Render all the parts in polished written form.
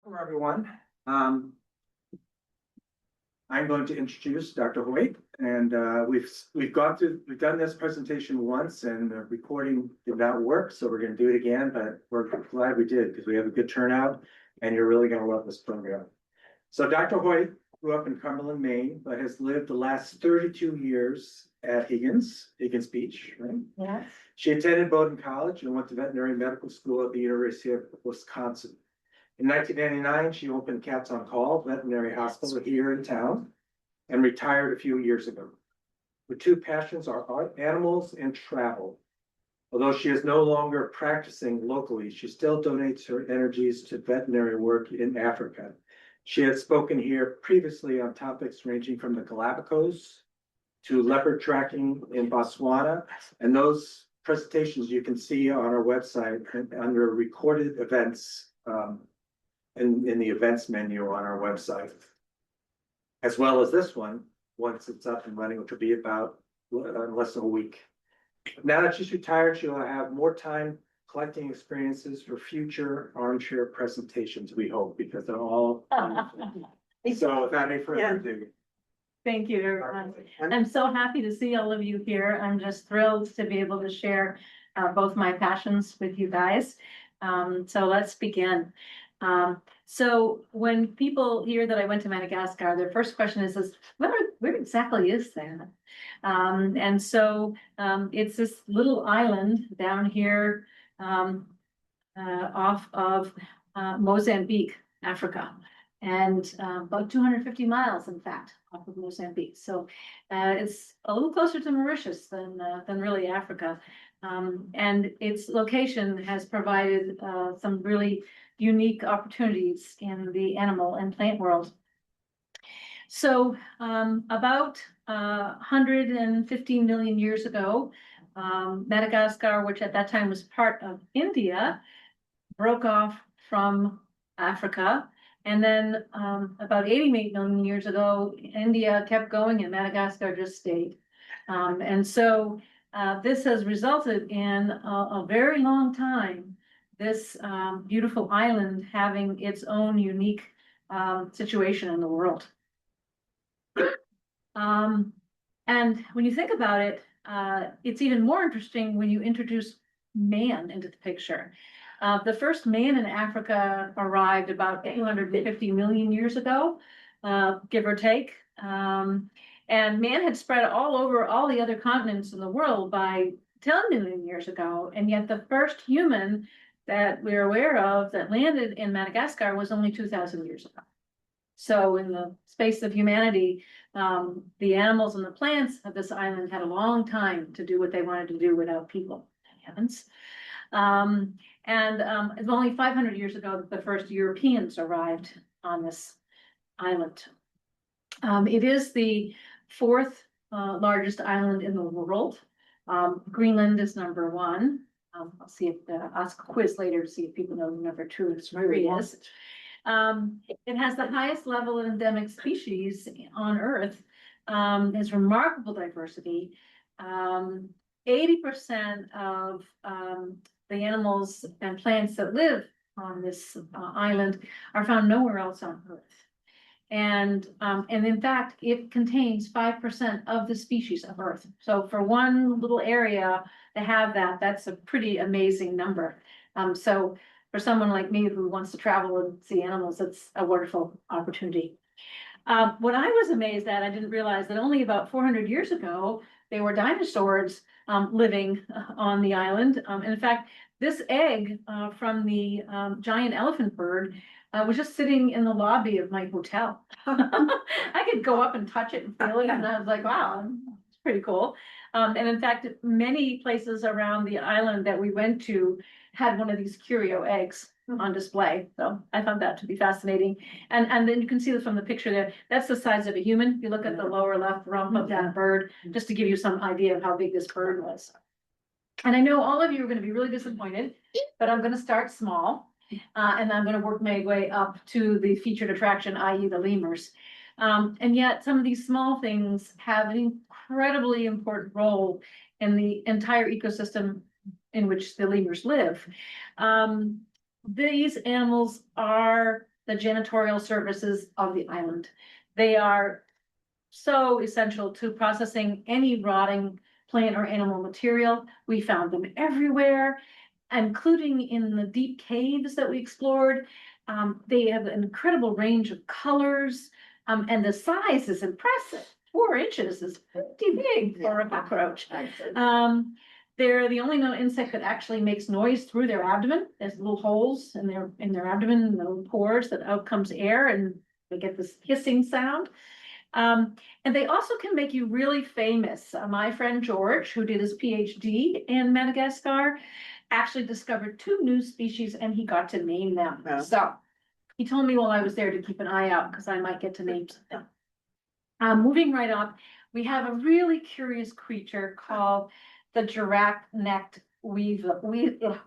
Hello, everyone. Um, I'm going to introduce Dr. Hoyt, and we've done this presentation once, and the recording did not work, so we're going to do it again. But we're glad we did because we have a good turnout, and you're really going to love this program. So Dr. Hoyt grew up in Cumberland, Maine, but has lived the last 32 years at Higgins Beach, right? Yes. She attended Bowdoin College and went to veterinary medical school at the University of Wisconsin. In 1999, she opened Cats on Call Veterinary Hospital here in town and retired a few years ago. Her two passions are art, animals, and travel. Although she is no longer practicing locally, she still donates her energies to veterinary work in Africa. She has spoken here previously on topics ranging from the Galapagos to leopard tracking in Botswana, and those presentations you can see on our website under recorded events in the events menu on our website, as well as this one, once it's up and running, which will be about less than a week. Now that she's retired, she'll have more time collecting experiences for future armchair presentations, we hope, because they're all so without any further ado. Thank you, everyone. I'm so happy to see all of you here. I'm just thrilled to be able to share both my passions with you guys. So let's begin. So when people hear that I went to Madagascar, their first question is where exactly is that? And so it's this little island down here off of Mozambique, Africa, and about 250 miles, in fact, off of Mozambique. So it's a little closer to Mauritius than really Africa. And its location has provided some really unique opportunities in the animal and plant world. So about 115 million years ago, Madagascar, which at that time was part of India, broke off from Africa. And then about 88 million years ago, India kept going and Madagascar just stayed. And so this has resulted in a very long time, this beautiful island having its own unique situation in the world. And when you think about it, it's even more interesting when you introduce man into the picture. The first man in Africa arrived about 250 million years ago, give or take. And man had spread all over all the other continents in the world by 10 million years ago. And yet the first human that we're aware of that landed in Madagascar was only 2,000 years ago. So in the space of humanity, the animals and the plants of this island had a long time to do what they wanted to do without people. Heavens. It's only 500 years ago that the first Europeans arrived on this island. It is the fourth largest island in the world. Greenland is number one. I'll see if ask a quiz later to see if people know number two is is. It has the highest level of endemic species on Earth. Has remarkable diversity. 80% of the animals and plants that live on this island are found nowhere else on Earth. And in fact, it contains 5% of the species of Earth. So for one little area to have that, that's a pretty amazing number. So for someone like me who wants to travel and see animals, it's a wonderful opportunity. What I was amazed at, I didn't realize that only about 400 years ago, there were dinosaurs living on the island. In fact, this egg from the giant elephant bird was just sitting in the lobby of my hotel. I could go up and touch it and feel it, and I was like, wow, it's pretty cool. And in fact, many places around the island that we went to had one of these curio eggs on display. So I found that to be fascinating. And then you can see this from the picture there. That's the size of a human. If you look at the lower left rump of that bird, just to give you some idea of how big this bird was. And I know all of you are going to be really disappointed, but I'm going to start small. And I'm going to work my way up to the featured attraction, i.e. the lemurs. And yet some of these small things have an incredibly important role in the entire ecosystem in which the lemurs live. These animals are the janitorial services of the island. They are so essential to processing any rotting plant or animal material. We found them everywhere, including in the deep caves that we explored. They have an incredible range of colors, and the size is impressive. 4 inches is pretty big for a cockroach. They're the only known insect that actually makes noise through their abdomen. There's little holes in their abdomen, little pores that out comes air, and they get this hissing sound. And they also can make you really famous. My friend George, who did his PhD in Madagascar, actually discovered 2 new species, and he got to name them. Oh. So he told me while I was there to keep an eye out because I might get to name them. Moving right on, we have a really curious creature called the giraffe-necked weevil. Here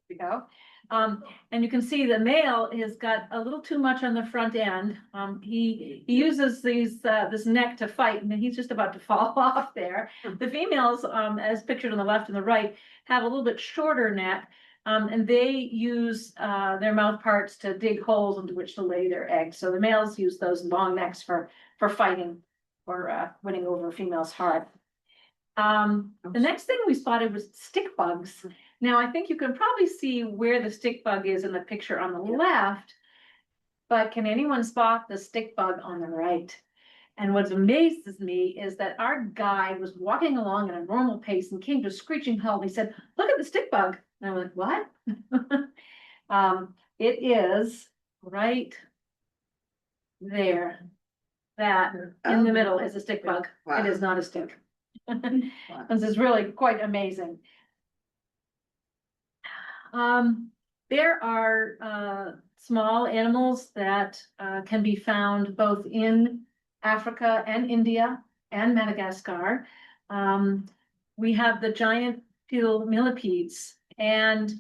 we go. And you can see the male has got a little too much on the front end. He uses this neck to fight, and he's just about to fall off there. The females, as pictured on the left and the right, have a little bit shorter neck, and they use their mouth parts to dig holes into which to lay their eggs. So the males use those long necks for fighting or winning over females' heart. The next thing we spotted was stick bugs. Now, I think you can probably see where the stick bug is in the picture on the left, but can anyone spot the stick bug on the right? And what amazes me is that our guide was walking along at a normal pace and came to a screeching halt. He said, "Look at the stick bug." And I'm like, "What?" It is right there. That in the middle is a stick bug. Wow. It is not a stick. This is really quite amazing. There are small animals that can be found both in Africa and India and Madagascar. We have the giant pill millipedes, and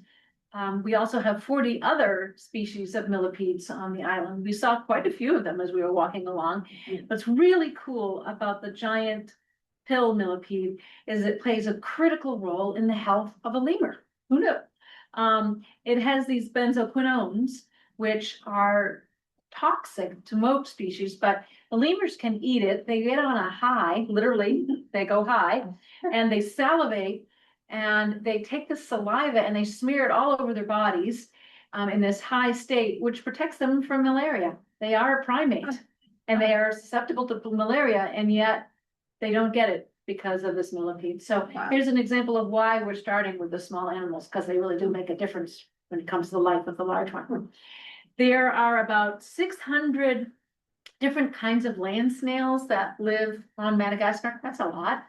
we also have 40 other species of millipedes on the island. We saw quite a few of them as we were walking along. What's really cool about the giant pill millipede is it plays a critical role in the health of a lemur. Who knew? It has these benzoquinones, which are toxic to most species, but the lemurs can eat it. They get on a high, literally, they go high, and they salivate, and they take the saliva and they smear it all over their bodies in this high state, which protects them from malaria. They are a primate, and they are susceptible to malaria, and yet they don't get it because of this millipede. So here's an example of why we're starting with the small animals, because they really do make a difference when it comes to the life of the large one. There are about 600 different kinds of land snails that live on Madagascar. That's a lot.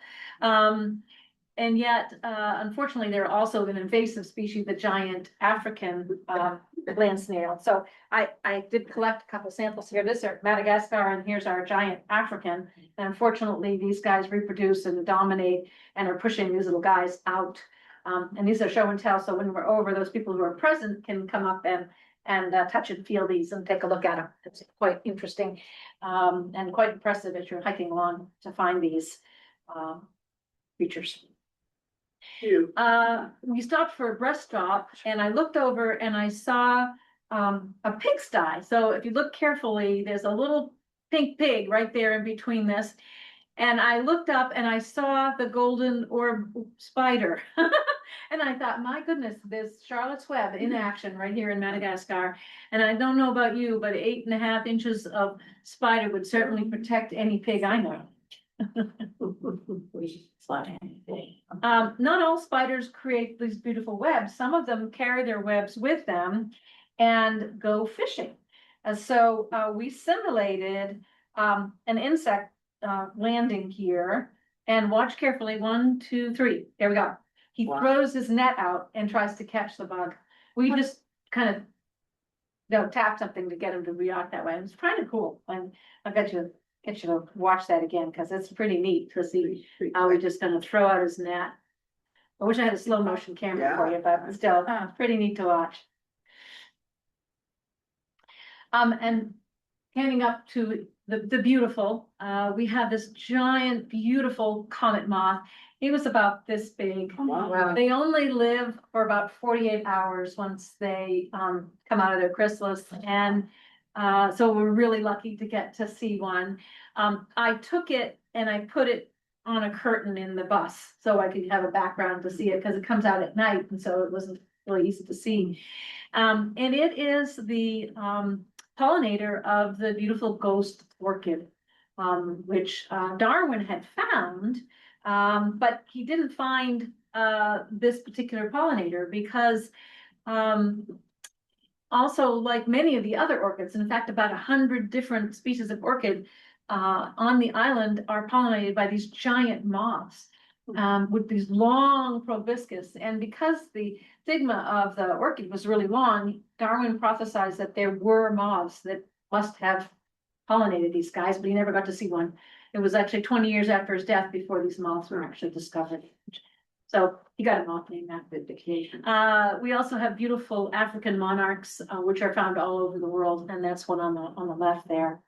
And yet, unfortunately, there are also an invasive species, the giant African land snail. So I did collect a couple samples here. This is Madagascar, and here's our giant African. And unfortunately, these guys reproduce and dominate and are pushing these little guys out. And these are show and tell. So when we're over, those people who are present can come up and touch and feel these and take a look at them. It's quite interesting and quite impressive as you're hiking along to find these creatures. We stopped for a rest stop, and I looked over and I saw a pigsty. So if you look carefully, there's a little pink pig right there in between this. And I looked up and I saw the golden orb spider. And I thought, my goodness, there's Charlotte's Web in action right here in Madagascar. And I don't know about you, but 8.5 inches of spider would certainly protect any pig I know. Not all spiders create these beautiful webs. Some of them carry their webs with them and go fishing. And so we simulated an insect landing here, and watch carefully. 1, 2, 3. There we go. He throws his net out and tries to catch the bug. We just kind of tap something to get him to react that way. It's kind of cool. And I'll get you to watch that again, because it's pretty neat to see how we're just gonna throw out his net. I wish I had a slow motion camera for you, but still, it's pretty neat to watch. And handing up to the beautiful, we have this giant, beautiful comet moth. He was about this big. Wow. They only live for about 48 hours once they come out of their chrysalis, and So we're really lucky to get to see one. I took it and I put it on a curtain in the bus so I could have a background to see it because it comes out at night, and so it wasn't really easy to see. And it is the pollinator of the beautiful ghost orchid, which Darwin had found, but he didn't find this particular pollinator because also, like many of the other orchids, in fact, about 100 different species of orchid on the island are pollinated by these giant moths with these long proboscis. And because the stigma of the orchid was really long, Darwin prophesied that there were moths that must have pollinated these guys, but he never got to see one. It was actually 20 years after his death before these moths were actually discovered. So he got a moth named after the we also have beautiful African monarchs, which are found all over the world, and that's one on the left there.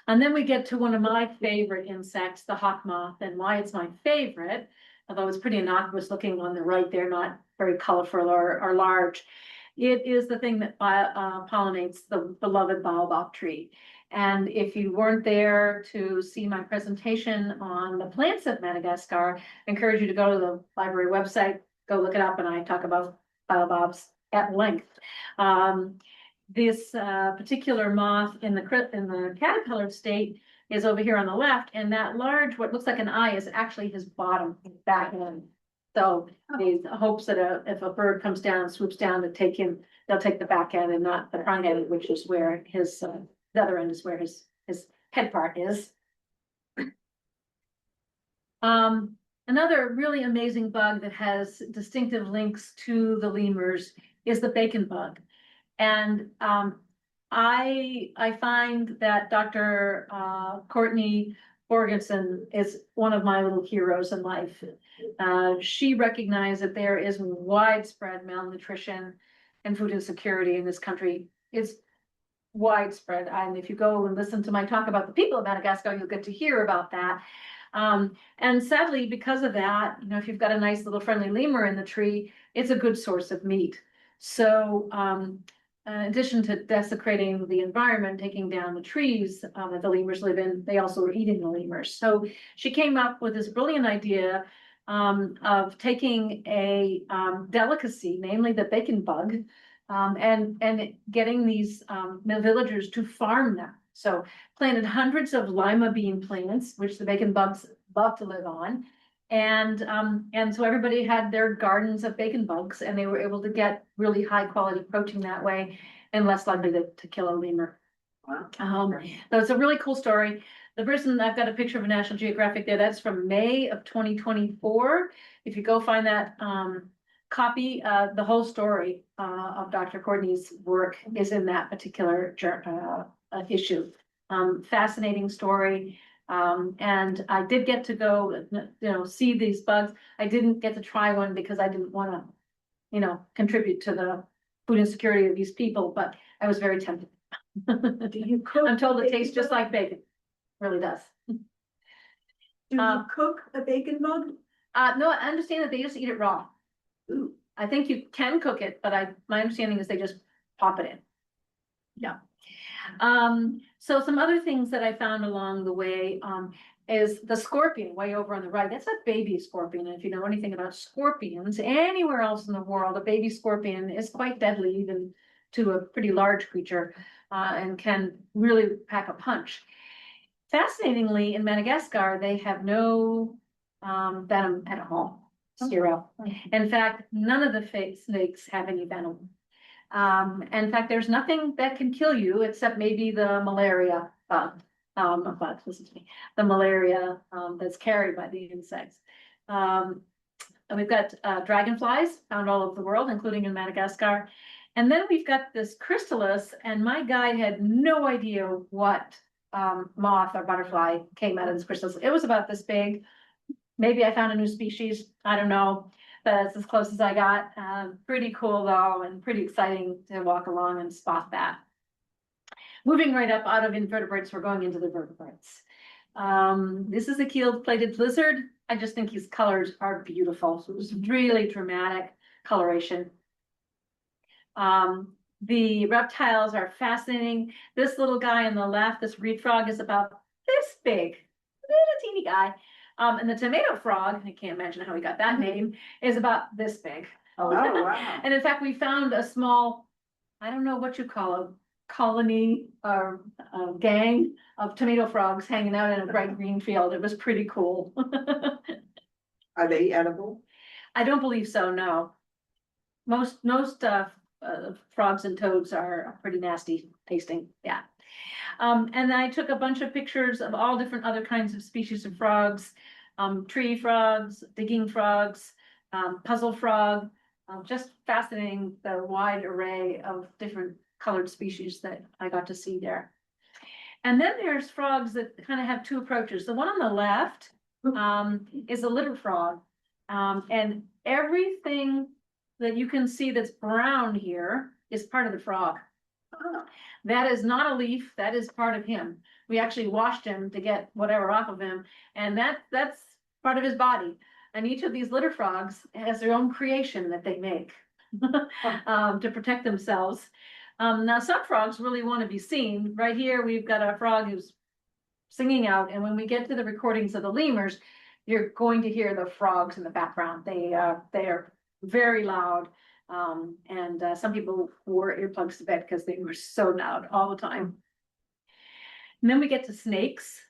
And then we get to one of my favorite insects, the hawk moth, and why it's my favorite, although it's pretty innocuous looking on the right there, not very colorful or large. It is the thing that pollinates the beloved baobab tree. And if you weren't there to see my presentation on the plants of Madagascar, I encourage you to go to the library website, go look it up, and I talk about baobabs at length. This particular moth in the caterpillar state is over here on the left, and that large, what looks like an eye, is actually his bottom, back end. So he hopes that if a bird comes down and swoops down to take him, they'll take the back end and not the front end, which is where his the other end is where his head part is. Another really amazing bug that has distinctive links to the lemurs is the bacon bug. And I find that Dr. Courtney Borgenson is one of my little heroes in life. She recognized that there is widespread malnutrition and food insecurity in this country. It's widespread. And if you go and listen to my talk about the people of Madagascar, you'll get to hear about that. And sadly, because of that, if you've got a nice little friendly lemur in the tree, it's a good source of meat. So in addition to desecrating the environment, taking down the trees that the lemurs live in, they also were eating the lemurs. So she came up with this brilliant idea of taking a delicacy, namely the bacon bug, and getting these villagers to farm them. So planted hundreds of lima bean plants, which the bacon bugs love to live on. And so everybody had their gardens of bacon bugs, and they were able to get really high quality protein that way and less likely to kill a lemur. Wow. So it's a really cool story. The person, I've got a picture of a National Geographic there. That's from May of 2024. If you go find that copy, the whole story of Dr. Courtney's work is in that particular issue. Fascinating story. And I did get to go, see these bugs. I didn't get to try one because I didn't want to, contribute to the food insecurity of these people, but I was very tempted. Do you cook? I'm told it tastes just like bacon. Really does. Do you cook a bacon bug? No, I understand that they just eat it raw. Ooh. I think you can cook it, but my understanding is they just pop it in. Yeah. So some other things that I found along the way is the scorpion way over on the right. That's a baby scorpion. And if you know anything about scorpions, anywhere else in the world, a baby scorpion is quite deadly, even to a pretty large creature, and can really pack a punch. Fascinatingly, in Madagascar, they have no venom at all. Zero. In fact, none of the snakes have any venom. In fact, there's nothing that can kill you except maybe the malaria bug. Listen to me, the malaria that's carried by the insects. And we've got dragonflies found all over the world, including in Madagascar. And then we've got this chrysalis, and my guide had no idea what moth or butterfly came out of this chrysalis. It was about this big. Maybe I found a new species. I don't know. But it's as close as I got. Pretty cool though, and pretty exciting to walk along and spot that. Moving right up out of invertebrates, we're going into the vertebrates. This is a keeled-plated lizard. I just think his colors are beautiful. So it was really dramatic coloration. The reptiles are fascinating. This little guy on the left, this reed frog, is about this big, little teeny guy. And the tomato frog, I can't imagine how he got that name, is about this big. Oh, wow. And in fact, we found a small, I don't know what you call a colony or a gang of tomato frogs hanging out in a bright green field. It was pretty cool. Are they edible? I don't believe so, no. Most frogs and toads are pretty nasty tasting, yeah. And I took a bunch of pictures of all different other kinds of species of frogs, tree frogs, digging frogs, puzzle frog, just fascinating the wide array of different colored species that I got to see there. And then there's frogs that kind of have two approaches. The one on the left is a litter frog. And everything that you can see that's brown here is part of the frog. That is not a leaf, that is part of him. We actually washed him to get whatever off of him, and that's part of his body. And each of these litter frogs has their own creation that they make to protect themselves. Now, some frogs really want to be seen. Right here, we've got a frog who's singing out, and when we get to the recordings of the lemurs, you're going to hear the frogs in the background. They are very loud. And some people wore earplugs to bed because they were so loud all the time. And then we get to snakes.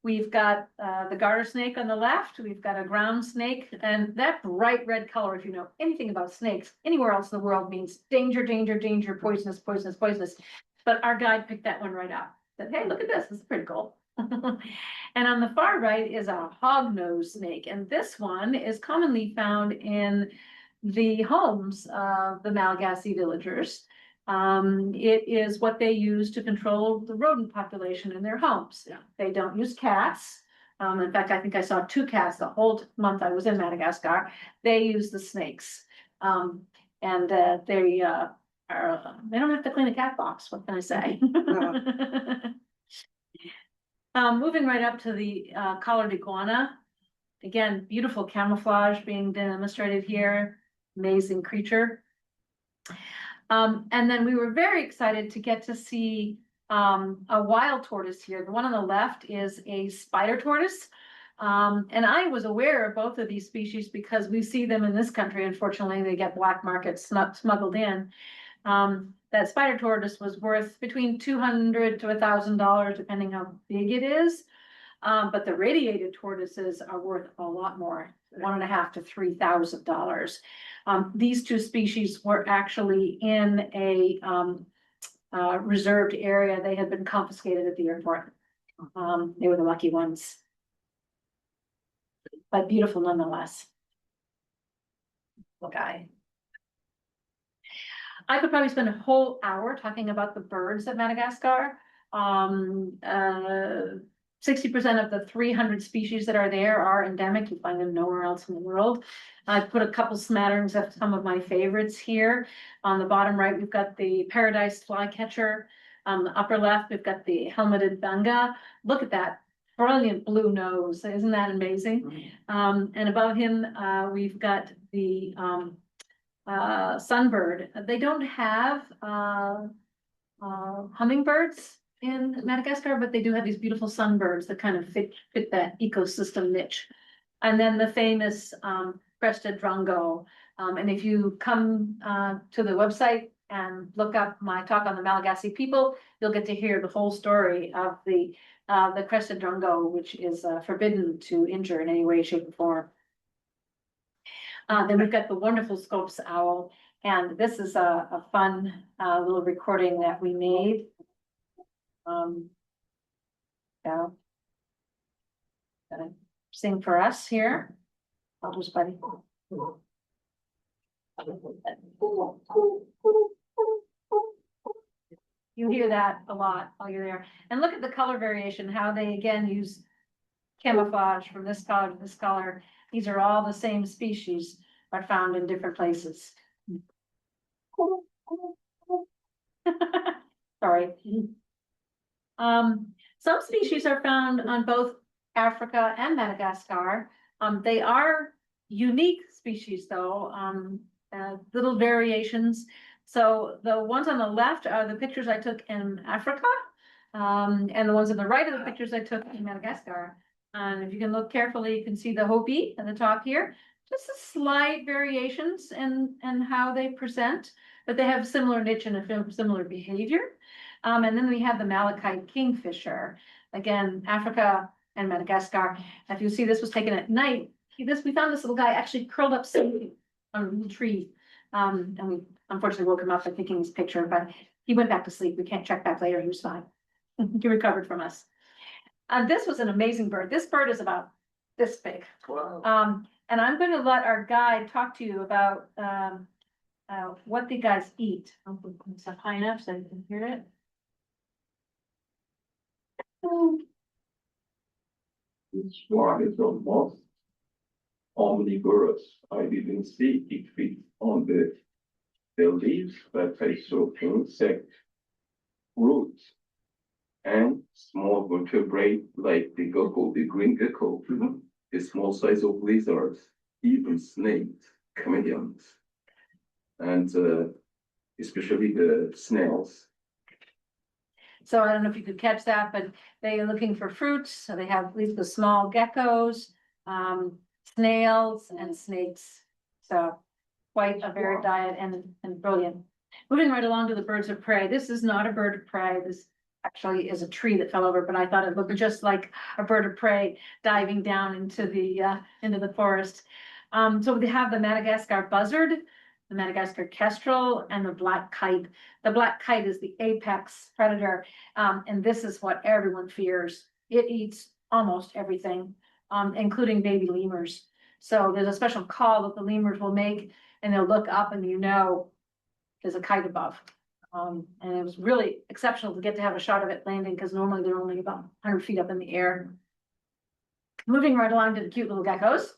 We've got the garter snake on the left. We've got a ground snake, and that bright red color, if you know anything about snakes, anywhere else in the world means danger, danger, danger, poisonous, poisonous, poisonous. But our guide picked that one right up. Said, hey, look at this. This is pretty cool. And on the far right is a hognose snake, and this one is commonly found in the homes of the Malagasy villagers. It is what they use to control the rodent population in their homes. Yeah. They don't use cats. In fact, I think I saw 2 cats the whole month I was in Madagascar. They use the snakes. And they don't have to clean a cat box. What can I say? Moving right up to the collared iguana. Again, beautiful camouflage being demonstrated here. Amazing creature. And then we were very excited to get to see a wild tortoise here. The one on the left is a spider tortoise. And I was aware of both of these species because we see them in this country. Unfortunately, they get black market smuggled in. That spider tortoise was worth between $200 to $1,000, depending how big it is. But the radiated tortoises are worth a lot more, $1,500 to $3,000. These 2 species were actually in a reserved area. They had been confiscated at the airport. They were the lucky ones, but beautiful nonetheless. Little guy. I could probably spend a whole hour talking about the birds at Madagascar. 60% of the 300 species that are there are endemic. You find them nowhere else in the world. I've put a couple smatterings of some of my favorites here. On the bottom right, we've got the paradise flycatcher. On the upper left, we've got the helmeted banga. Look at that brilliant blue nose. Isn't that amazing? And above him, we've got the sunbird. They don't have hummingbirds in Madagascar, but they do have these beautiful sunbirds that kind of fit that ecosystem niche. And then the famous crested drongo. And if you come to the website and look up my talk on the Malagasy people, you'll get to hear the whole story of the crested drongo, which is forbidden to injure in any way, shape, or form. Then we've got the wonderful Scopes owl, and this is a fun little recording that we made. Yeah. Gonna sing for us here. I'll just buddy. You hear that a lot while you're there. And look at the color variation, how they again use camouflage from this color to this color. These are all the same species, but found in different places. Sorry. Some species are found on both Africa and Madagascar. They are unique species though, little variations. So the ones on the left are the pictures I took in Africa. And the ones on the right are the pictures I took in Madagascar. And if you can look carefully, you can see the Hopi at the top here. Just a slight variations in how they present, but they have similar niche and a similar behavior. And then we have the Malachite kingfisher, again, Africa and Madagascar. If you see, this was taken at night. We found this little guy actually curled up sleeping on a little tree. And we unfortunately woke him up by taking his picture, but he went back to sleep. We can't check back later. He was fine. He recovered from us. This was an amazing bird. This bird is about this big. Wow. And I'm going to let our guide talk to you about what the guys eat. I'll put this up high enough so you can hear it. This one is almost omnivorous. I didn't see it feeds on the leaves, but I saw insect, roots, and small vertebrate like the gecko, the green gecko, the small size of lizards, even snakes, chameleons, and especially the snails. So I don't know if you could catch that, but they are looking for fruits. So they have at least the small geckos, snails and snakes. So quite a varied diet and brilliant. Moving right along to the birds of prey. This is not a bird of prey. This actually is a tree that fell over, but I thought it looked just like a bird of prey diving down into the forest. So we have the Madagascar buzzard, the Madagascar kestrel, and the black kite. The black kite is the apex predator, and this is what everyone fears. It eats almost everything, including baby lemurs. So there's a special call that the lemurs will make, and they'll look up and there's a kite above. And it was really exceptional to get to have a shot of it landing because normally they're only about 100 feet up in the air. Moving right along to the cute little geckos.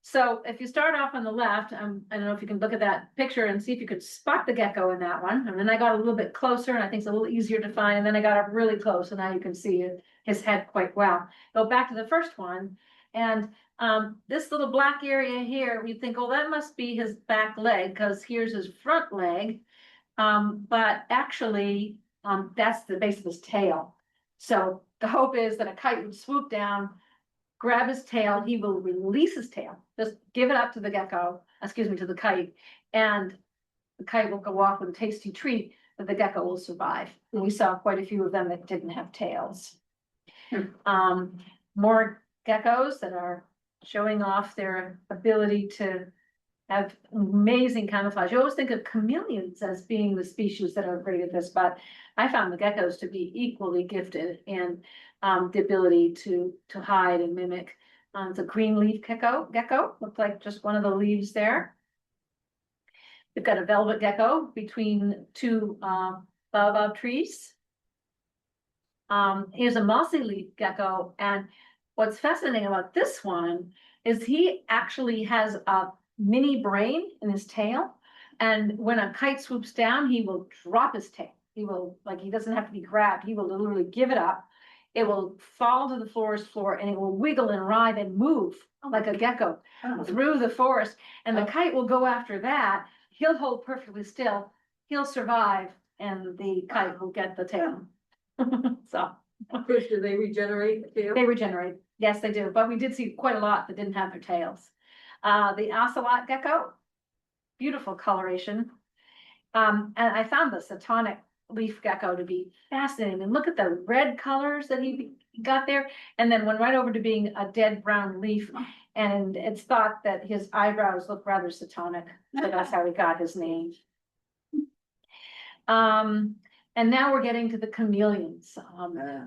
So if you start off on the left, I don't know if you can look at that picture and see if you could spot the gecko in that one. And then I got a little bit closer and I think it's a little easier to find. And then I got up really close and now you can see his head quite well. Go back to the first one. And this little black area here, we think, oh, that must be his back leg because here's his front leg. But actually, that's the base of his tail. So the hope is that a kite would swoop down, grab his tail, he will release his tail, just give it up to the to the kite, and the kite will go off with a tasty treat, but the gecko will survive. And we saw quite a few of them that didn't have tails. More geckos that are showing off their ability to have amazing camouflage. You always think of chameleons as being the species that are great at this, but I found the geckos to be equally gifted in the ability to hide and mimic. It's a green leaf gecko, looked like just one of the leaves there. We've got a velvet gecko between two baobab trees. Here's a mossy leaf gecko, and what's fascinating about this one is he actually has a mini brain in his tail, and when a kite swoops down, he will drop his tail. He doesn't have to be grabbed. He will literally give it up. It will fall to the forest floor and it will wiggle and writhe and move like a gecko through the forest. And the kite will go after that. He'll hold perfectly still. He'll survive and the kite will get the tail. So. Chris, do they regenerate too? They regenerate. Yes, they do. But we did see quite a lot that didn't have their tails. The ocelot gecko, beautiful coloration. And I found the Satonic leaf gecko to be fascinating. And look at the red colors that he got there. And then went right over to being a dead brown leaf. And it's thought that his eyebrows look rather Satonic. So that's how he got his name. And now we're getting to the chameleons.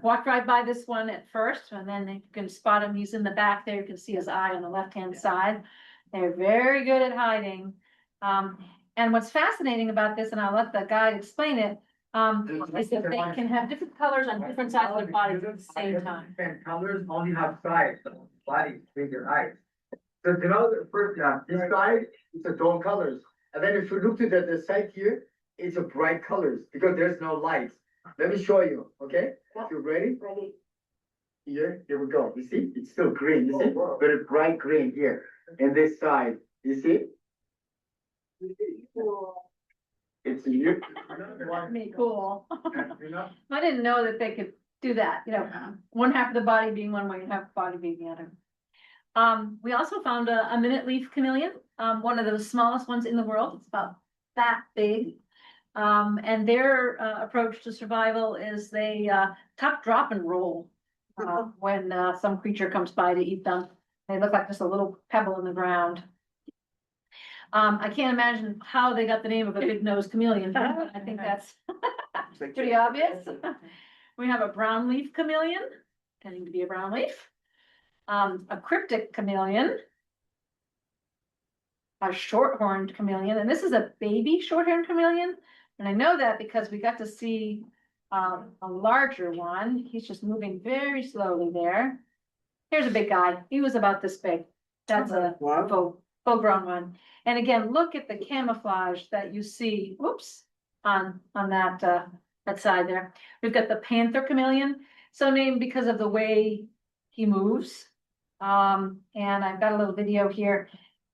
Walked right by this one at first, and then you can spot him. He's in the back there. You can see his eye on the left-hand side. They're very good at hiding. And what's fascinating about this, and I'll let the guide explain it, is that they can have different colors on different sides of their bodies at the same time. Different colors only have sides, body, bigger eyes. So you know, the first, this side is a dull colors, and then if you look to the side here, it's a bright colors because there's no lights. Let me show you, okay? Yep. You ready? Ready. Here we go. You see, it's still green. You see, very bright green here. And this side, you see, It's a year. Me cool. You know? I didn't know that they could do that, you know, one half of the body being one way, half the body being the other. We also found a minute leaf chameleon, one of the smallest ones in the world. It's about that big. And their approach to survival is they tuck, drop, and roll when some creature comes by to eat them. They look like just a little pebble in the ground. I can't imagine how they got the name of a big nosed chameleon, but I think that's pretty obvious. We have a brown leaf chameleon, tending to be a brown leaf. A cryptic chameleon. A short-horned chameleon, and this is a baby short-horned chameleon. And I know that because we got to see a larger one. He's just moving very slowly there. Here's a big guy. He was about this big. That's a full-grown one. And again, look at the camouflage that you see, whoops, on that side there. We've got the panther chameleon, so named because of the way he moves. And I've got a little video here.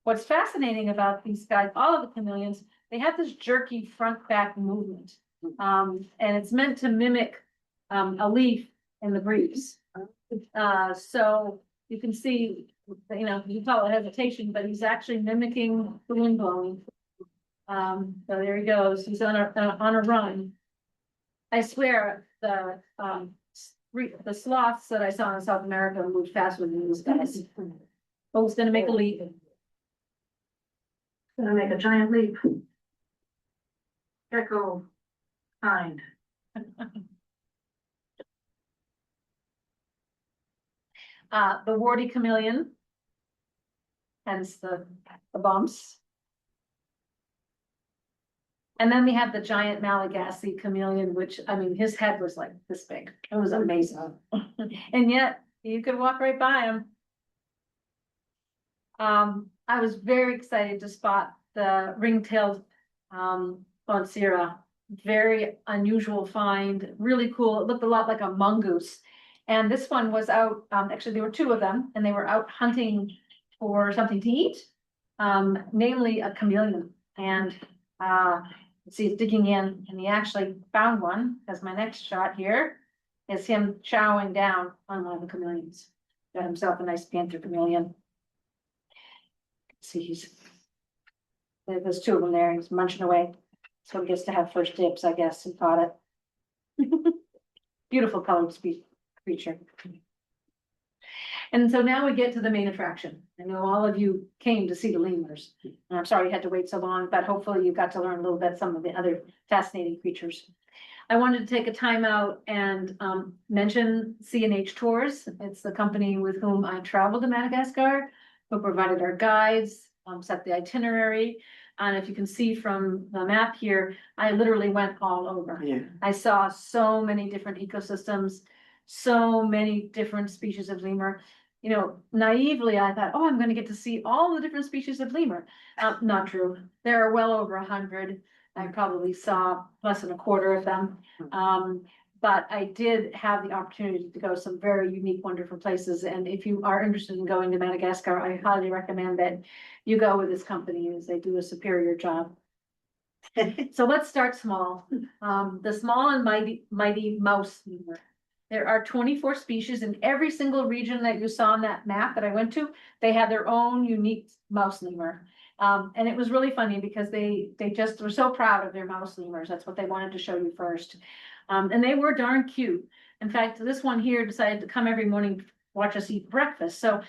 What's fascinating about these guys, all of the chameleons, they have this jerky front-back movement. And it's meant to mimic a leaf in the breeze. So you can see, you know, you call it hesitation, but he's actually mimicking the wind blowing. So there he goes. He's on a run. I swear the sloths that I saw in South America moved faster than these guys. Oh, he's gonna make a leap. Gonna make a giant leap. Gecko kind. The warty chameleon. Hence the bumps. And then we have the giant Malagasy chameleon, which, I mean, his head was like this big. It was amazing. And yet you could walk right by him. I was very excited to spot the ring-tailed Bonsira. Very unusual find, really cool. It looked a lot like a mongoose. And this one was out, actually there were two of them, and they were out hunting for something to eat, namely a chameleon. And see, he's digging in, and he actually found one, as my next shot here is him chowing down on one of the chameleons. Got himself a nice panther chameleon. See, there's two of them there, he's munching away. So he gets to have first dibs, I guess, and caught it. Beautiful colored creature. And so now we get to the main attraction. I know all of you came to see the lemurs. And I'm sorry you had to wait so long, but hopefully you got to learn a little bit some of the other fascinating creatures. I wanted to take a time out and mention C&H Tours. It's the company with whom I traveled to Madagascar, who provided our guides, set the itinerary. And if you can see from the map here, I literally went all over. Yeah. I saw so many different ecosystems, so many different species of lemur. You know, naively, I thought, oh, I'm going to get to see all the different species of lemur. Not true. There are well over 100. I probably saw less than a quarter of them. But I did have the opportunity to go some very unique, wonderful places. And if you are interested in going to Madagascar, I highly recommend that you go with this company, as they do a superior job. So let's start small. The small and mighty mouse lemur. There are 24 species in every single region that you saw on that map that I went to. They had their own unique mouse lemur. And it was really funny because they just were so proud of their mouse lemurs. That's what they wanted to show you first. And they were darn cute. In fact, this one here decided to come every morning, watch us eat breakfast. So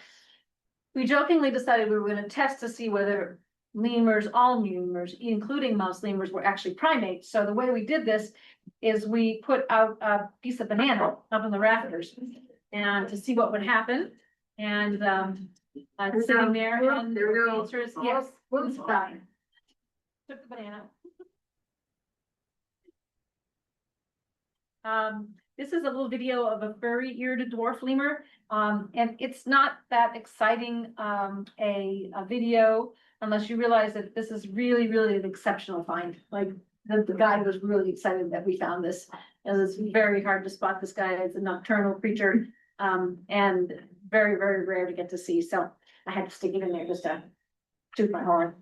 we jokingly decided we were going to test to see whether lemurs, all lemurs, including mouse lemurs, were actually primates. So the way we did this is we put out a piece of banana up in the rafters and to see what would happen. And I'm sitting there and the answer is yes, it's fine. Took the banana. This is a little video of a furry-eared dwarf lemur. And it's not that exciting a video unless you realize that this is really, really an exceptional find. Like the guy was really excited that we found this. It was very hard to spot this guy. It's a nocturnal creature and very, very rare to get to see. So I had to stick it in there just to toot my horn.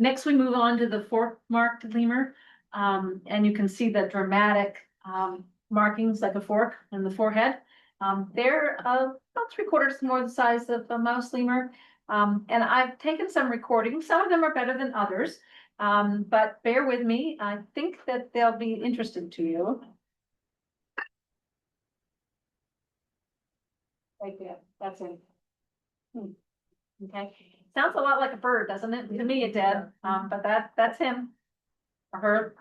Next, we move on to the fork-marked lemur. And you can see the dramatic, markings like a fork in the forehead. They're, about 3/4 more the size of a mouse lemur. And I've taken some recordings. Some of them are better than others. But bear with me. I think that they'll be interesting to you. Right there, that's it. Okay, sounds a lot like a bird, doesn't it? To me it did, but that's him or her.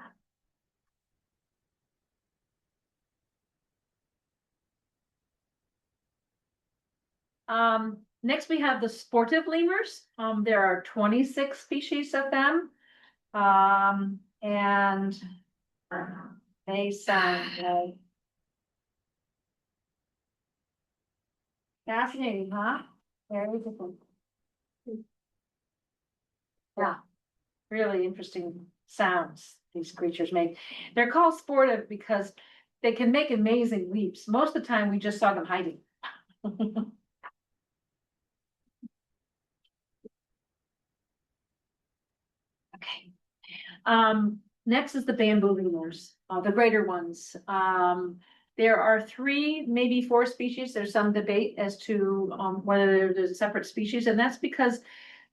Next we have the sportive lemurs. There are 26 species of them. And they sound like fascinating, huh? Very different. Yeah, really interesting sounds these creatures make. They're called sportive because they can make amazing leaps. Most of the time, we just saw them hiding. Okay. Next is the bamboo lemurs, the greater ones. There are 3, maybe 4 species. There's some debate as to whether there's a separate species, and that's because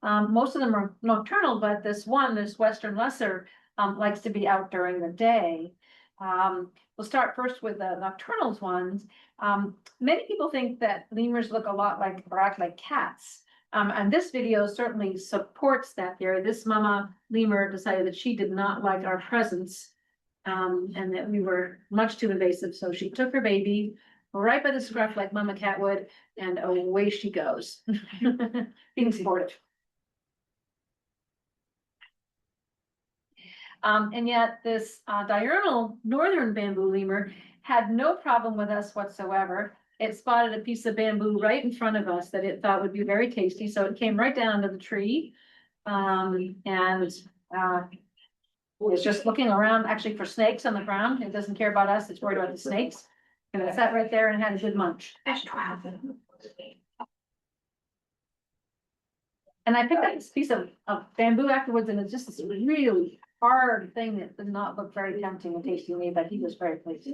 most of them are nocturnal, but this western lesser, likes to be out during the day. We'll start first with the nocturnal ones. Many people think that lemurs look a lot like, or act like cats. And this video certainly supports that theory. This mama lemur decided that she did not like our presence, and that we were much too invasive. So she took her baby right by the scruff like mama cat would, and away she goes, being sportive. And yet this diurnal northern bamboo lemur had no problem with us whatsoever. It spotted a piece of bamboo right in front of us that it thought would be very tasty, so it came right down to the tree. And was just looking around actually for snakes on the ground. It doesn't care about us, it's worried about the snakes. And it sat right there and had a good munch. And I picked up this piece of bamboo afterwards, and it's just this really hard thing that did not look very tempting and tasty to me, but he was very pleased.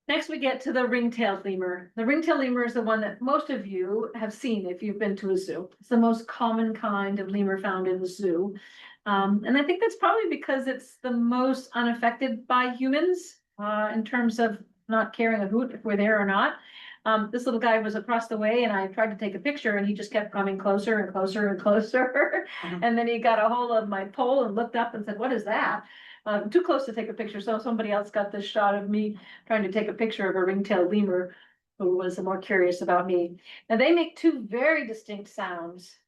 Next, we get to the ring-tailed lemur. The ring-tailed lemur is the one that most of you have seen if you've been to a zoo. It's the most common kind of lemur found in the zoo. And I think that's probably because it's the most unaffected by humans, in terms of not caring a hoot if we're there or not. This little guy was across the way and I tried to take a picture and he just kept coming closer and closer and closer. And then he got a hold of my pole and looked up and said, "What is that?" Too close to take a picture, so somebody else got this shot of me trying to take a picture of a ring-tailed lemur who was more curious about me. Now they make 2 very distinct sounds.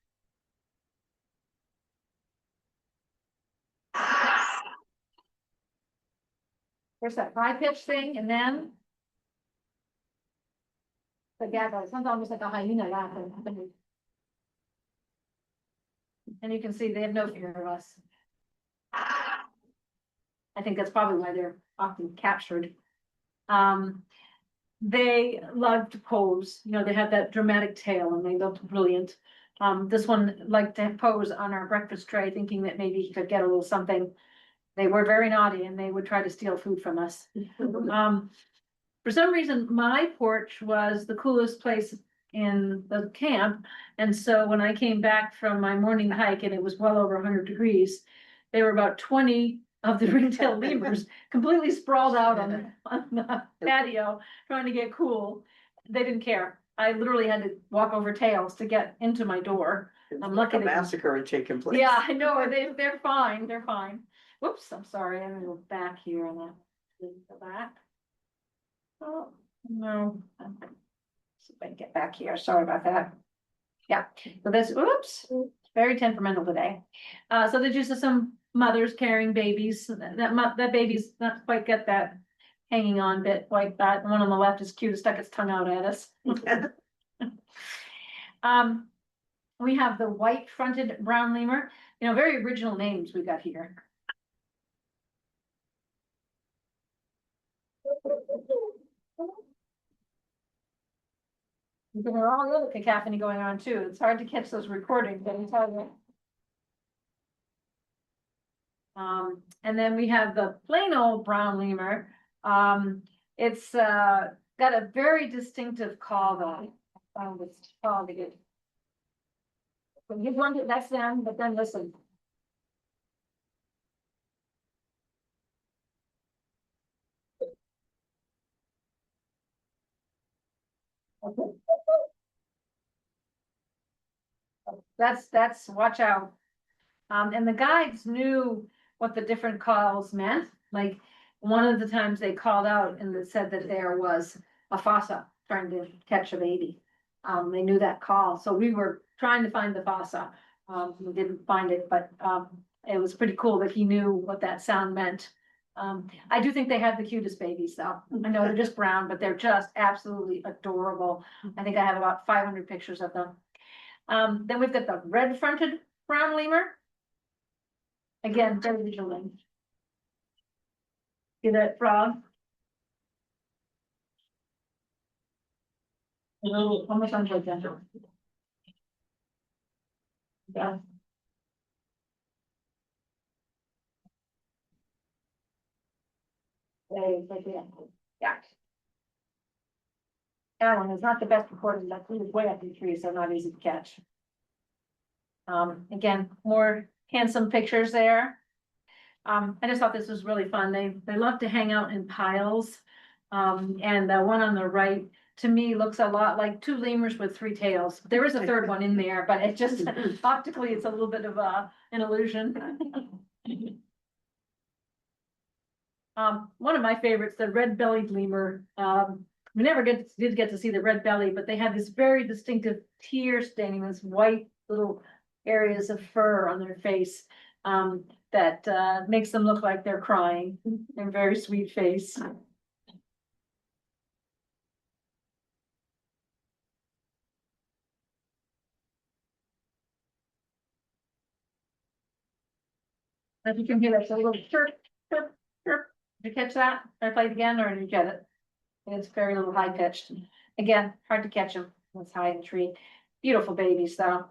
There's that high pitch thing, and then the gaggle. Sounds almost like a hyena laughing. And you can see they have no fear of us. I think that's probably why they're often captured. They love to pose, they have that dramatic tail and they looked brilliant. This one liked to pose on our breakfast tray, thinking that maybe he could get a little something. They were very naughty and they would try to steal food from us. For some reason, my porch was the coolest place in the camp. And so when I came back from my morning hike and it was well over 100 degrees, there were about 20 of the ring-tailed lemurs completely sprawled out on the patio trying to get cool. They didn't care. I literally had to walk over tails to get into my door. I'm lucky. A massacre had taken place. Yeah, I know. They're fine. They're fine. Whoops, I'm sorry. I'm gonna go back here and then go back. Oh, no. See if I can get back here. Sorry about that. Yeah, so this, oops, very temperamental today. So there's just some mothers carrying babies. That baby's not quite get that hanging on bit like that. The one on the left is cute, it stuck its tongue out at us. We have the white fronted brown lemur, very original names we got here. There's all the other cacophony going on too. It's hard to catch those recordings, but I'm telling you. And then we have the plain old brown lemur. It's got a very distinctive call though. I found this call to get. When you want it, that's them, but then listen. Okay. That's, watch out. And the guides knew what the different calls meant, like, one of the times they called out and it said that there was a fossa trying to catch a baby. They knew that call, so we were trying to find the fossa, we didn't find it, but, it was pretty cool that he knew what that sound meant. I do think they have the cutest babies though, I know they're just brown, but they're just absolutely adorable. I think I have about 500 pictures of them. Then we've got the red-fronted brown lemur. Again, very vigilant. See that frog? Almost under gentle. Yeah. Yeah. That one is not the best recorded, but he was way up in trees, so not easy to catch. Again, more handsome pictures there. I just thought this was really fun. They love to hang out in piles. And the one on the right, to me, looks a lot like two lemurs with three tails. There is a third one in there, but it just optically, it's a little bit of an illusion. One of my favorites, the red-bellied lemur. We never did get to see the red belly, but they have this very distinctive tear staining, this white little areas of fur on their face. That makes them look like they're crying. They're very sweet face. If you can hear that, a little chirp, chirp, chirp. Did you catch that? Did I play it again or did you get it? It's very little high pitched. Again, hard to catch them. It's high in the tree. Beautiful babies though.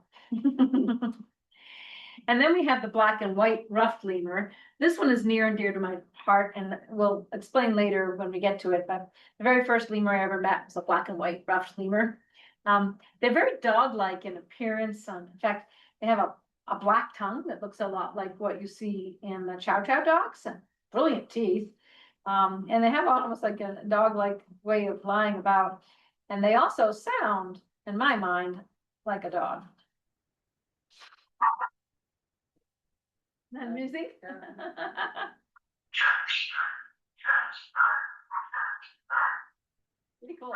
And then we have the black and white ruffed lemur. This one is near and dear to my heart, and we'll explain later when we get to it. But the very first lemur I ever met was a black and white ruffed lemur. They're very dog-like in appearance. In fact, they have a black tongue that looks a lot like what you see in the chow chow dogs, and brilliant teeth. And they have almost like a dog-like way of lying about. And they also sound, in my mind, like a dog. That music? Pretty cool,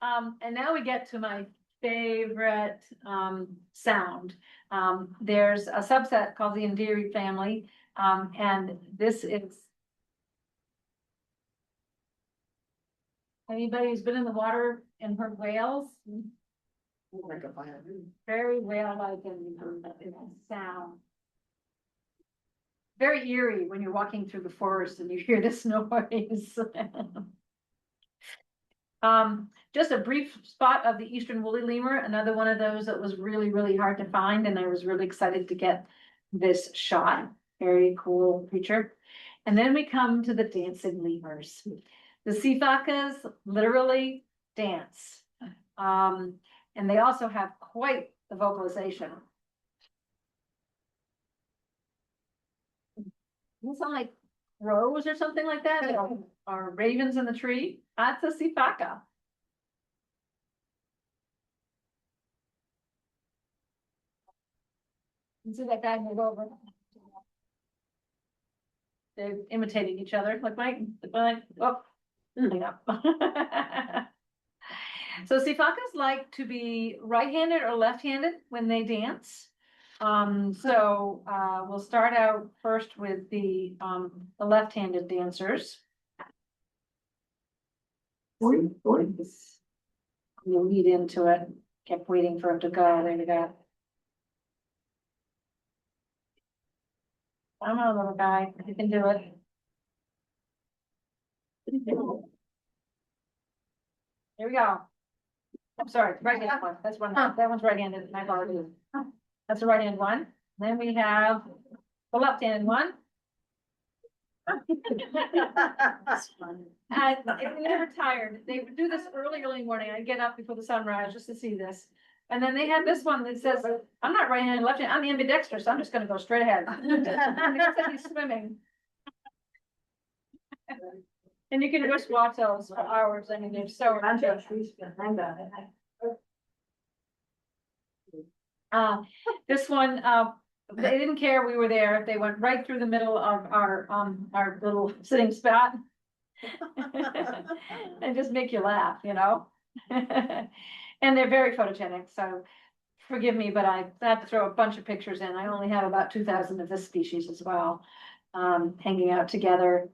huh? And now we get to my favorite sound. There's a subset called the Indiri family, and this is. Anybody who's been in the water and heard whales? Very whale-like in sound. Very eerie when you're walking through the forest and you hear this noise. Just a brief spot of the eastern woolly lemur, another one of those that was really, really hard to find, and I was really excited to get this shot. Very cool creature. And then we come to the dancing lemurs. The sifakas literally dance. And they also have quite the vocalization. It's like crows or something like that, or ravens in the tree. That's a sifaka. You see that guy move over? They're imitating each other, like Mike, oh, hang up. So sifakas like to be right-handed or left-handed when they dance. So we'll start out first with the left-handed dancers. We'll lead into it. Kept waiting for him to go. There you go. Come on, little guy. You can do it. Here we go. I'm sorry, right-hand one, that's one, that one's right-handed, my apologies. That's the right-hand one, then we have the left-handed one. And they never tired, they would do this early morning, I'd get up before the sunrise just to see this. And then they had this one that says, I'm not right-handed, left-handed, I'm ambidextrous, so I'm just gonna go straight ahead. He's swimming. And you can just watch those for hours, I mean, they're so. This one, they didn't care we were there, they went right through the middle of our little sitting spot. And just make you laugh, you know? And they're very photogenic, so forgive me, but I had to throw a bunch of pictures in, I only have about 2,000 of this species as well. Hanging out together,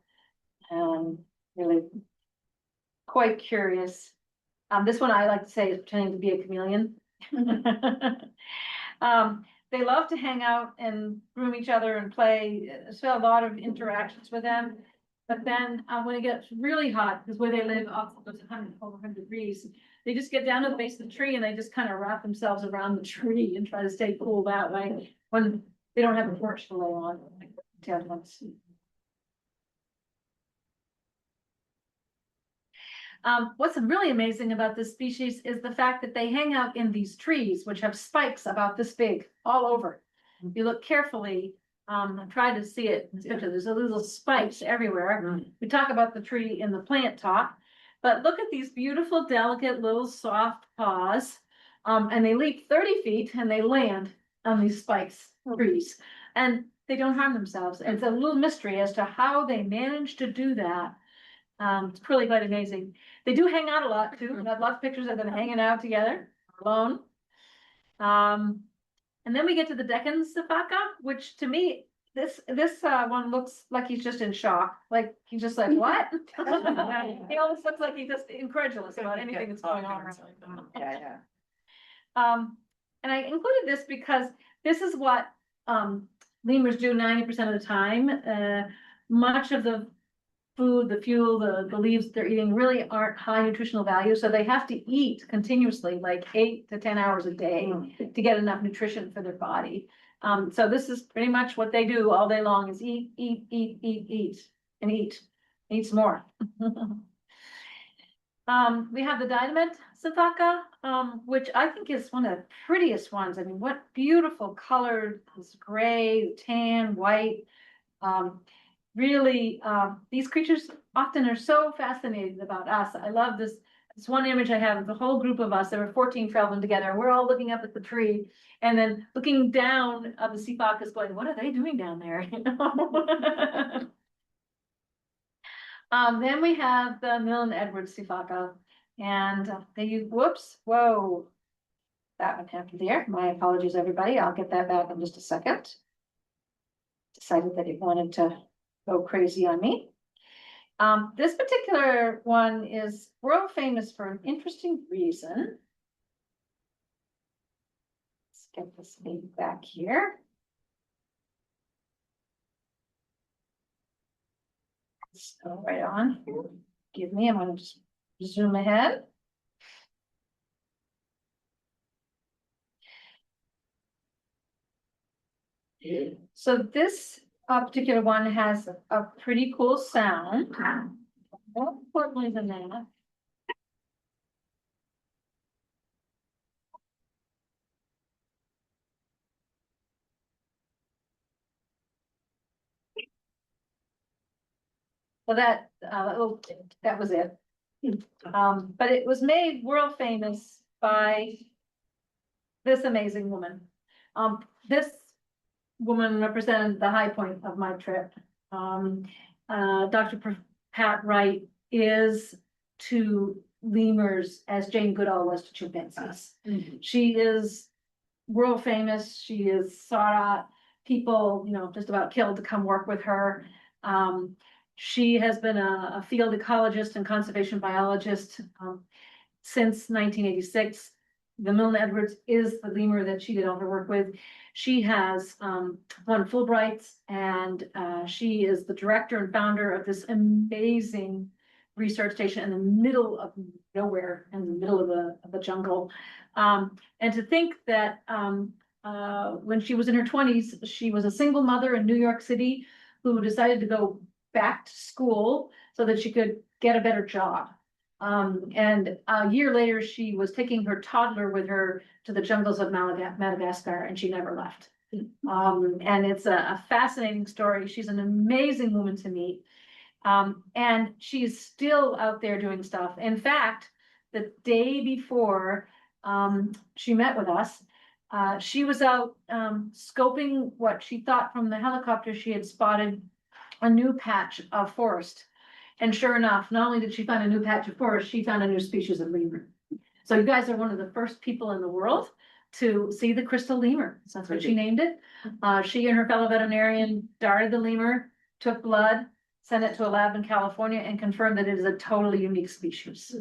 really quite curious. This one I like to say is pretending to be a chameleon. They love to hang out and groom each other and play, so a lot of interactions with them. But then when it gets really hot, because where they live up to 100 degrees, they just get down to the base of the tree and they just kind of wrap themselves around the tree and try to stay cool that way when they don't have a porch to lay on. What's really amazing about this species is the fact that they hang out in these trees, which have spikes about this big all over. If you look carefully, try to see it. There's a little spikes everywhere. We talk about the tree in the plant talk, but look at these beautiful, delicate, little soft paws. And they leap 30 feet and they land on these spikes, trees, and they don't harm themselves. It's a little mystery as to how they manage to do that. It's really quite amazing. They do hang out a lot too. I've got lots of pictures of them hanging out together, alone. And then we get to the Deccan sifaka, which to me, this one looks like he's just in shock. Like he's just like, what? He almost looks like he's just incredulous about anything that's going on around. Yeah. And I included this because this is what lemurs do 90% of the time. Much of the food, the fuel, the leaves they're eating really aren't high nutritional value, so they have to eat continuously, like 8 to 10 hours a day to get enough nutrition for their body. So this is pretty much what they do all day long is eat, and eat some more. We have the Dynamite sifaka, which I think is one of the prettiest ones. I mean, what beautiful color, this gray, tan, white. Really, these creatures often are so fascinated about us. I love this one image I have of the whole group of us. There were 14 traveling together, and we're all looking up at the tree, and then looking down of the sifakas going, what are they doing down there? You know? Then we have the Milne Edwards sifaka, and they use, whoops, whoa, that one happened there. My apologies, everybody. I'll get that back in just a second. Decided that it wanted to go crazy on me. This particular one is world famous for an interesting reason. Let's get this baby back here. Let's go right on. Give me, I'm going to just zoom ahead. So this particular one has a pretty cool sound. More importantly than that. So that that was it. But it was made world famous by this amazing woman. This woman represented the high point of my trip. Dr. Pat Wright is to lemurs as Jane Goodall was to chimpanzees. She is world famous. She is sought out. People, you know, just about killed to come work with her. She has been a field ecologist and conservation biologist since 1986. The Milne Edwards is the lemur that she did all her work with. She has won Fulbrights, and she is the director and founder of this amazing research station in the middle of nowhere, in the middle of the jungle. And to think that, when she was in her twenties, she was a single mother in New York City who decided to go back to school so that she could get a better job. And a year later, she was taking her toddler with her to the jungles of Madagascar, and she never left. And it's a fascinating story. She's an amazing woman to meet. And she's still out there doing stuff. In fact, the day before, she met with us, she was out, scoping what she thought from the helicopter she had spotted a new patch of forest. And sure enough, not only did she find a new patch of forest, she found a new species of lemur. So you guys are one of the first people in the world to see the crystal lemur. So that's what she named it. She and her fellow veterinarian darted the lemur, took blood, sent it to a lab in California, and confirmed that it is a totally unique species.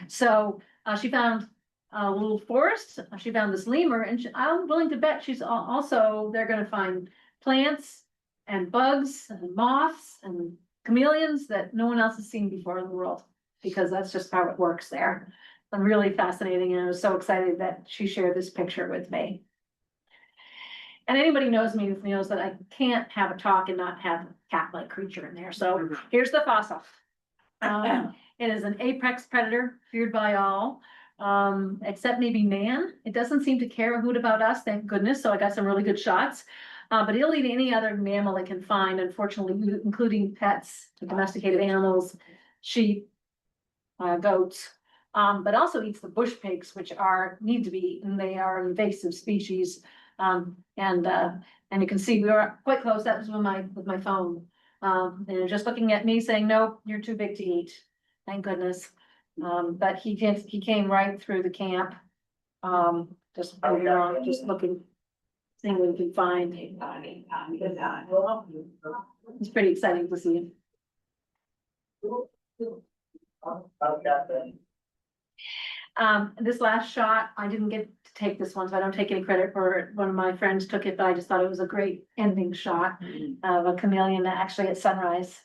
So she found a little forest, she found this lemur, and I'm willing to bet she's also, they're gonna find plants and bugs and moths and chameleons that no one else has seen before in the world, because that's just how it works there. Really fascinating, and I was so excited that she shared this picture with me. And anybody knows me knows that I can't have a talk and not have a cat-like creature in there. So here's the fossil. It is an apex predator, feared by all, except maybe man. It doesn't seem to care a hoot about us, thank goodness. So I got some really good shots. But it'll eat any other mammal it can find, unfortunately, including pets, domesticated animals, sheep, goats. But also eats the bush pigs, which need to be eaten. They are invasive species. And you can see we were quite close. That was with my phone. And just looking at me saying, "No, you're too big to eat." Thank goodness. But he came right through the camp. Just looking, seeing what he can find. It's pretty exciting to see him. This last shot, I didn't get to take this one, so I don't take any credit for it. One of my friends took it, but I just thought it was a great ending shot of a chameleon actually at sunrise.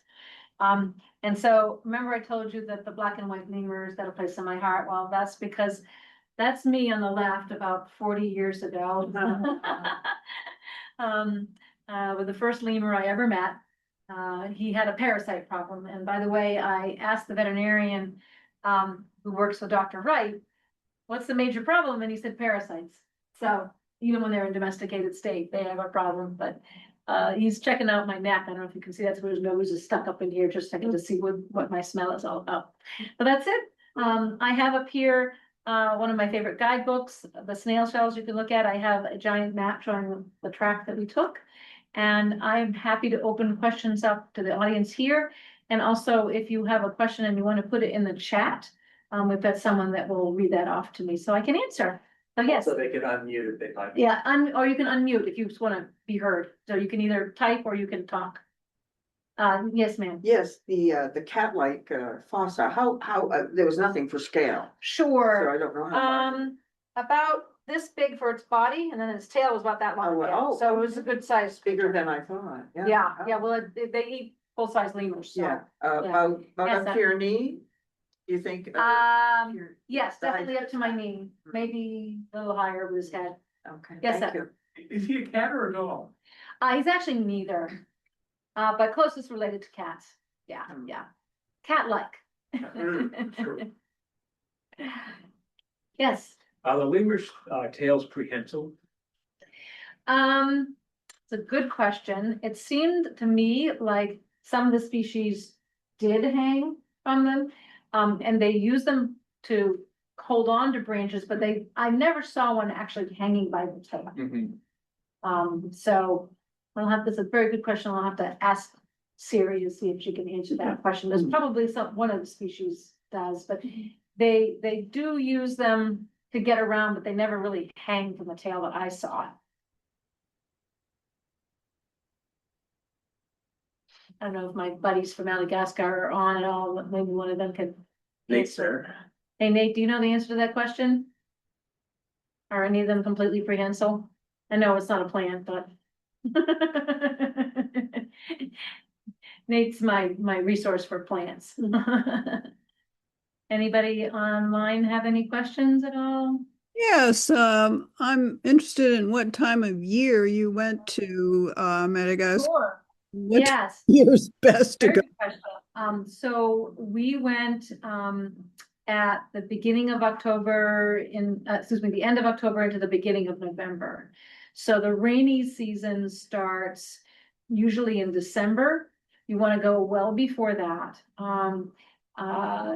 And so remember I told you that the black and white lemurs got a place in my heart? Well, that's because that's me on the left about 40 years ago. With the first lemur I ever met, he had a parasite problem. And by the way, I asked the veterinarian, who works with Dr. Wright, what's the major problem? And he said parasites. So even when they're in domesticated state, they have a problem, but he's checking out my neck. I don't know if you can see, that's where his nose is stuck up in here, just checking to see what my smell is all about. But that's it. I have up here one of my favorite guidebooks, the snail shells you can look at. I have a giant map showing the track that we took. And I'm happy to open questions up to the audience here. And also, if you have a question and you want to put it in the chat, we've got someone that will read that off to me so I can answer. So yes. So they can unmute if they like. Yeah, or you can unmute if you just want to be heard. So you can either type or you can talk. Yes, ma'am. Yes, the cat-like fossa, how, there was nothing for scale. So Sure. I don't know how. About this big for its body, and then its tail was about that long. Oh, again. wow. So it was a good size. Bigger than I thought, yeah. Yeah, well, they eat full-size lemurs, so. Yeah, yeah. about Yes, up to your knee, you think? Yes, definitely up to my knee, maybe a little higher with his head. Okay, Yes, thank sir. you. Is he a cat or a dog? He's actually neither, but closest related to cats. Yeah, yeah, cat-like. Sure. Yes. Are the lemur's tails prehensile? It's a good question. It seemed to me like some of the species did hang from them, and they use them to hold on to branches, but I never saw one actually hanging by the tail. So that's a very good question. I'll have to ask Siri to see if she can answer that question. There's probably one of the species does, but they do use them to get around, but they never really hang from the tail that I saw. I don't know if my buddies from Madagascar are on at all, but maybe one of them could. Nate, sir. Hey, Nate, do you know the answer to that question? Are any of them completely prehensile? I know it's not a plant, but. Nate's my resource for plants. Anybody online have any questions at all? Yes, I'm interested in what time of year you went to Madagascar. Sure. What Yes. year's best to Very go? good question. So we went, at the beginning of October the end of October into the beginning of November. So the rainy season starts usually in December. You want to go well before that.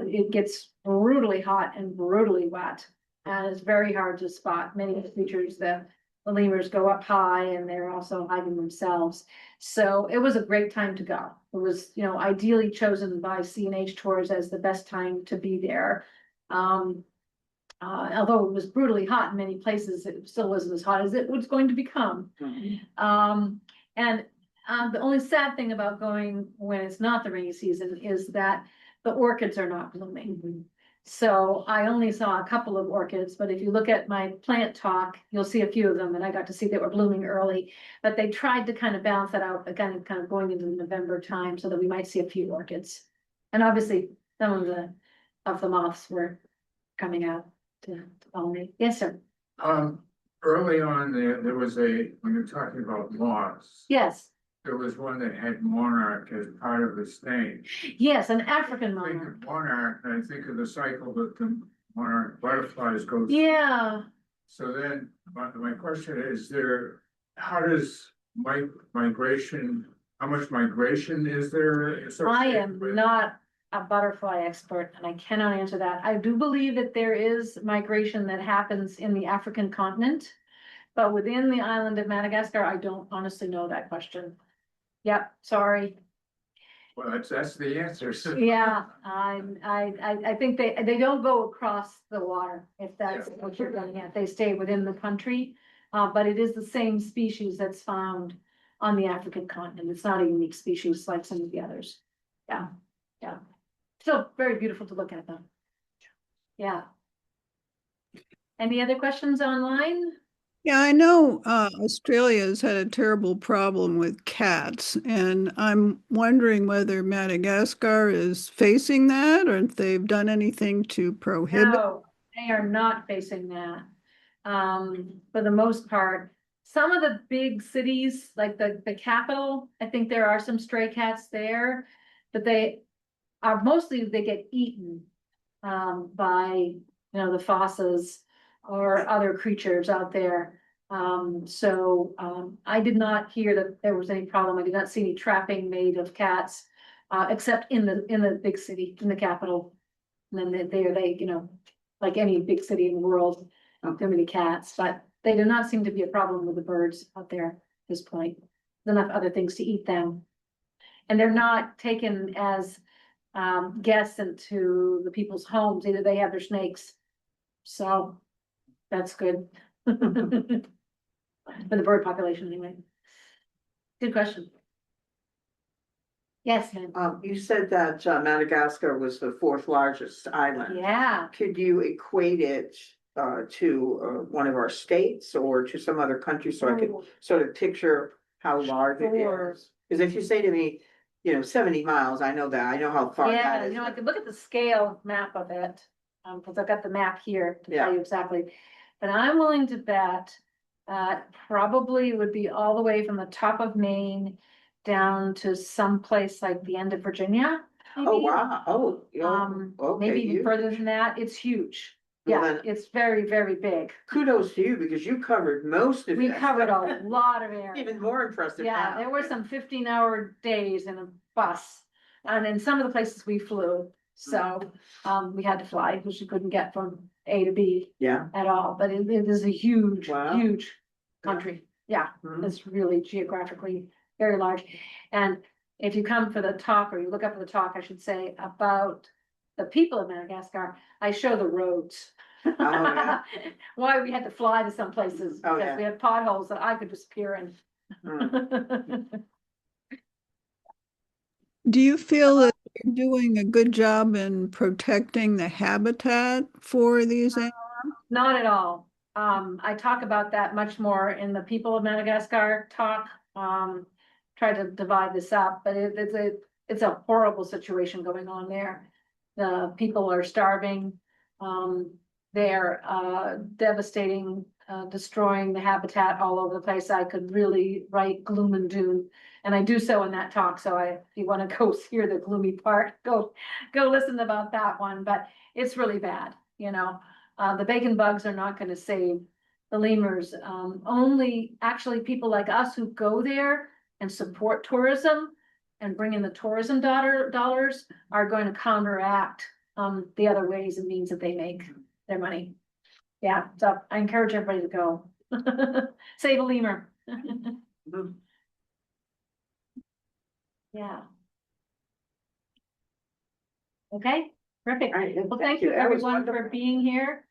It gets brutally hot and brutally wet. And it's very hard to spot many of the creatures. The lemurs go up high and they're also hiding themselves. So it was a great time to go. It was, ideally chosen by C&H Tours as the best time to be there. Although it was brutally hot in many places, it still wasn't as hot as it was going to become. And the only sad thing about going when it's not the rainy season is that the orchids are not blooming. So I only saw a couple of orchids, but if you look at my plant talk, you'll see a few of them, and I got to see they were blooming early. But they tried to kind of balance that out, again, kind of going into the November time so that we might see a few orchids. And obviously, some of the moths were coming out to pollinate. Yes, sir. Early on, there was when you're talking about moths, Yes, there was one that had monarch as part of its name. yes, an African I think monarch. of monarch, and I think of the cycle that the monarch butterflies go through. Yeah, So then, my question is how does migration, how much migration is there? I associated am with- not a butterfly expert and I cannot answer that. I do believe that there is migration that happens in the African continent. But within the island of Madagascar, I don't honestly know that question. Yep, sorry. Well, that's the answer. So- Yeah, I think they don't go across the water, if that's what you're getting at. They stay within the country. But it is the same species that's found on the African continent. It's not a unique species like some of the others. Yeah, yeah. Still very beautiful to look at though. Yeah. Any other questions online? Yeah, I know Australia's had a terrible problem with cats, and I'm wondering whether Madagascar is facing that or if they've done anything to prohibit. No, they are not facing that. For the most part, some of the big cities, like the capital, I think there are some stray cats there, but they get eaten by, the fossas or other creatures out there. I did not hear that there was any problem. I did not see any trapping made of cats, except in the big city, in the capital. And then they, like any big city in the world, there may be cats, but they do not seem to be a problem with the birds out there at this point. There's enough other things to eat them. And they're not taken as guests into the people's homes. Either they have their snakes. So that's good. For the bird population anyway. Good question. Yes, ma'am. You said that Madagascar was the fourth largest island. Yeah. Could you equate it to one of our states or to some other country so I could sort of picture how large it Sure. is? Because if you say to me, 70 miles, I know that, I know how far Yeah, that is. I could look at the scale map of it, because I've got the map here to tell you exactly. But I'm willing to bet, probably would be all the way from the top of Maine down to someplace like the end of Virginia. Oh, maybe. wow, okay. Maybe even you- further than that. It's huge. Well, Yeah, then- it's very, very big. Kudos to you because you covered most of it. We covered a lot of area. Even more impressive Yeah, now. there were some 15-hour days in a bus, and in some of the places we flew, so, we had to fly, because we couldn't get from A to B Yeah. at all, but it is a huge, Wow. huge country. Yeah, Mhm. it's really geographically very large, and if you come for the talk, or you look up for the talk, I should say, about the people of Madagascar, I show the roads. yeah. Why we had to fly to some places, Oh, because yeah. we had potholes that I could disappear in. Mm. Do you feel that you're doing a good job in protecting the habitat for these animals? Not at all. I talk about that much more in the People of Madagascar talk. Try to divide this up, but it's it's a horrible situation going on there. The people are starving, they're devastating, destroying the habitat all over the place. I could really write gloom and doom. And I do so in that talk, so if you wanna go hear the gloomy part, go listen about that one, but it's really bad, you know? The bacon bugs are not gonna save the lemurs. Only actually people like us who go there and support tourism and bring in the tourism dollars are going to counteract the other ways and means that they make their money. Yeah, so I encourage everybody to go. Save a lemur. Yeah. Okay, perfect. All right, Well, thank you That was everyone for wonderful. being here.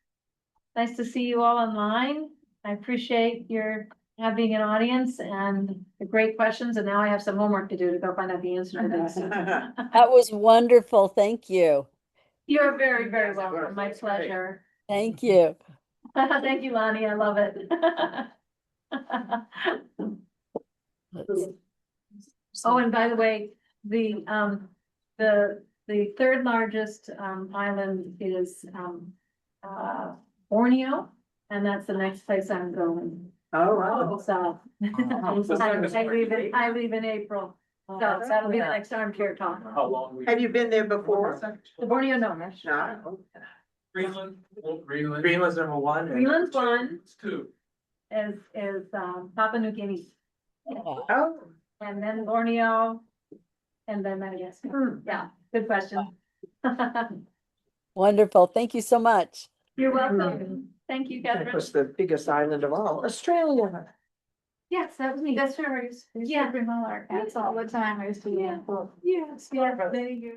Nice to see you all online. I appreciate your having an audience and the great questions, and now I have some homework to do to go find out the answer to this. That was wonderful. Thank you. You're very, very welcome. My pleasure. Thank you. Thank you, Lonnie. I love it. Let's- Oh, and by the way, the third largest island is Borneo, and that's the next place I'm going. Oh, wow. So I leave in April. So that'll be the next armchair talk. How long? we- Have you been there before? The Borneo, no. No. Greenland, well, Greenland. Greenland's number one. and- Greenland's one It's two. is Papua New Guinea, Oh. and then Borneo, and then Madagascar. Yeah, good question. Wonderful. Thank you so much. You're welcome. Thank you, Catherine. What's the biggest island of all? Australia. Yes, that was me. That's where I used to Yeah. bring all our cats all the time. I used to, Yeah. Yes, yeah, many years.